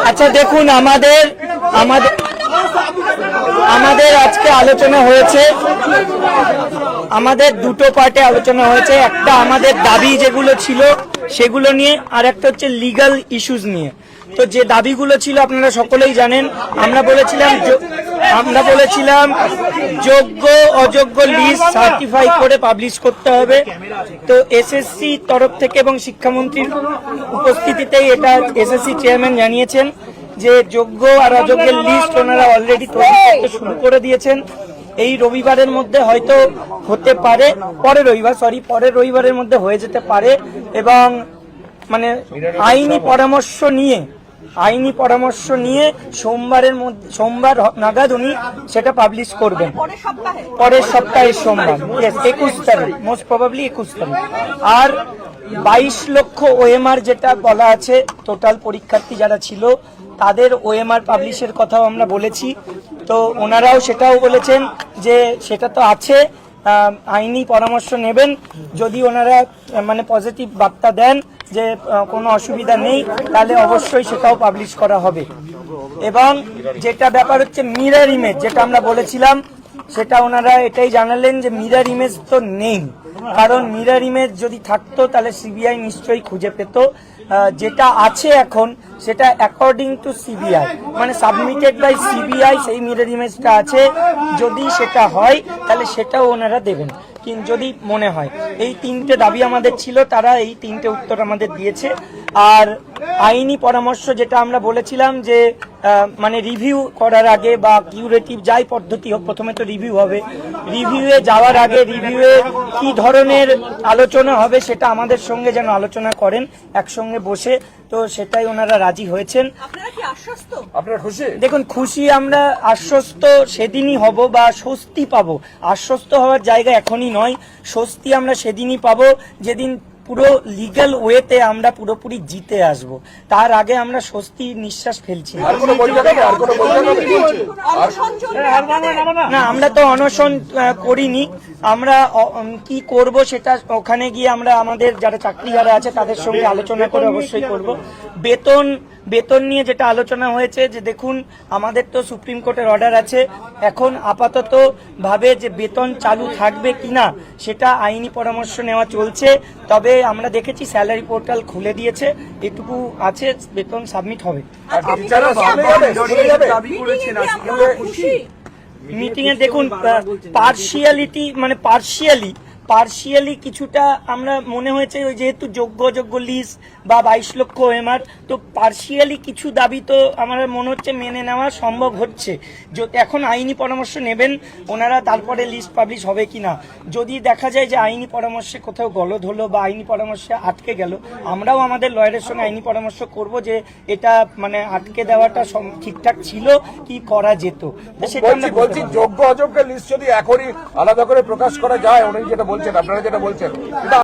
আচ্ছা দেখুন, আমাদের আজকে আলোচনা হয়েছে, আমাদের দুটো পার্টে আলোচনা হয়েছে। একটা আমাদের দাবি যেগুলো ছিল সেগুলো নিয়ে, আর একটা হচ্ছে লিগ্যাল ইস্যুস নিয়ে। তো যে দাবিগুলো ছিল আপনারা সকলেই জানেন। আমরা বলেছিলাম যোগ্য অযোগ্য লিস্ট সার্টিফাই করে পাবলিশ করতে হবে। তো এসএসসি তরফ থেকে এবং শিক্ষামন্ত্রীর উপস্থিতিতেই এটা এসএসসি চেয়ারম্যান জানিয়েছেন যে যোগ্য আর অযোগ্যের লিস্ট ওনারা অলরেডি তৈরি করতে শুরু করে দিয়েছেন। এই রবিবারের মধ্যে হয়তো হতে পারে, পরের রবিবারের মধ্যে হয়ে যেতে পারে। এবং মানে আইনি পরামর্শ নিয়ে সোমবার নাগাদ উনি সেটা পাবলিশ করবেন, পরের সপ্তাহের সোমবার, 21 তারিখ, মোস্ট প্রবাবলি 21 তারিখ। আর 22 লক্ষ ওএমআর যেটা বলা আছে, টোটাল পরীক্ষার্থী যারা ছিল তাদের ওএমআর পাবলিশের কথাও আমরা বলেছি। তো ওনারাও সেটাও বলেছেন যে সেটা তো আছে, আইনি পরামর্শ নেবেন। যদি ওনারা মানে পজিটিভ বার্তা দেন যে কোনো অসুবিধা নেই, তাহলে অবশ্যই সেটাও পাবলিশ করা হবে। এবং যেটা ব্যাপার হচ্ছে মিরর ইমেজ, যেটা আমরা বলেছিলাম, সেটা ওনারা এটাই জানালেন যে মিরর ইমেজ তো নেই। কারণ মিরর ইমেজ যদি থাকতো তাহলে সিবিআই নিশ্চয়ই খুঁজে পেত। যেটা আছে এখন সেটা অ্যাকর্ডিং টু সিবিআই, মানে সাবমিটেড বাই সিবিআই, সেই মিরর ইমেজটা আছে। যদি সেটা হয় তাহলে সেটাও ওনারা দেবেন, কিন্তু যদি মনে হয়। এই তিনটে দাবি আমাদের ছিল, তারা এই তিনটে উত্তর আমাদের দিয়েছে। আর আইনি পরামর্শ যেটা আমরা বলেছিলাম যে মানে রিভিউ করার আগে বা কিউরেটিভ যাই পদ্ধতি হোক, প্রথমে তো রিভিউ হবে। রিভিউয়ে যাওয়ার আগে রিভিউয়ে কি ধরনের আলোচনা হবে সেটা আমাদের সঙ্গে যেন আলোচনা করেন একসঙ্গে বসে। তো সেটাই ওনারা রাজি হয়েছেন। আপনারা খুশি? দেখুন, খুশি আমরা, আশ্বস্ত সেদিনই হব বা স্বস্তি পাবো। আশ্বস্ত হওয়ার জায়গা এখনই নয়, স্বস্তি আমরা সেদিনই পাবো যেদিন পুরো লিগ্যাল ওয়েতে আমরা পুরোপুরি জিতে আসব। তার আগে আমরা স্বস্তি নিঃশ্বাস ফেলছি না। আমরা তো অনশন করিনি, আমরা কি করব সেটা ওখানে গিয়ে আমরা আমাদের যারা চাকরি যারা আছে তাদের সঙ্গে আলোচনা করে অবশ্যই করব। বেতন নিয়ে যেটা আলোচনা হয়েছে, যে দেখুন আমাদের তো সুপ্রিম কোর্টের অর্ডার আছে, এখন আপাতত ভাবে যে বেতন চালু থাকবে কিনা সেটা আইনি পরামর্শ নেওয়া চলছে। তবে আমরা দেখেছি স্যালারি পোর্টাল খুলে দিয়েছে, এটুকু আছে, বেতন সাবমিট হবে। মিটিং এ দেখুন পার্সিয়ালিটি, মানে পার্সিয়ালি কিছুটা আমরা মনে হয়েছে, ওই যেহেতু যোগ্য অযোগ্য লিস্ট বা 22 লক্ষ ওএমআর, তো পার্সিয়ালি কিছু দাবি তো আমার মনে হচ্ছে মেনে নেওয়া সম্ভব হচ্ছে। এখন আইনি পরামর্শ নেবেন ওনারা, তারপরে লিস্ট পাবলিশ হবে কিনা। যদি দেখা যায় যে আইনি পরামর্শে কোথাও গলদ হলো বা আইনি পরামর্শে আটকে গেল, আমরাও আমাদের লয়ারের সঙ্গে আইনি পরামর্শ করব যে এটা মানে আটকে দেওয়াটা ঠিকঠাক ছিল কি করা যেত। সেটা বলছি, যোগ্য অযোগ্য লিস্ট যদি এখনই আলাদা করে প্রকাশ করা যায়, উনি যেটা বলছেন, আপনারা যেটা বলছেন,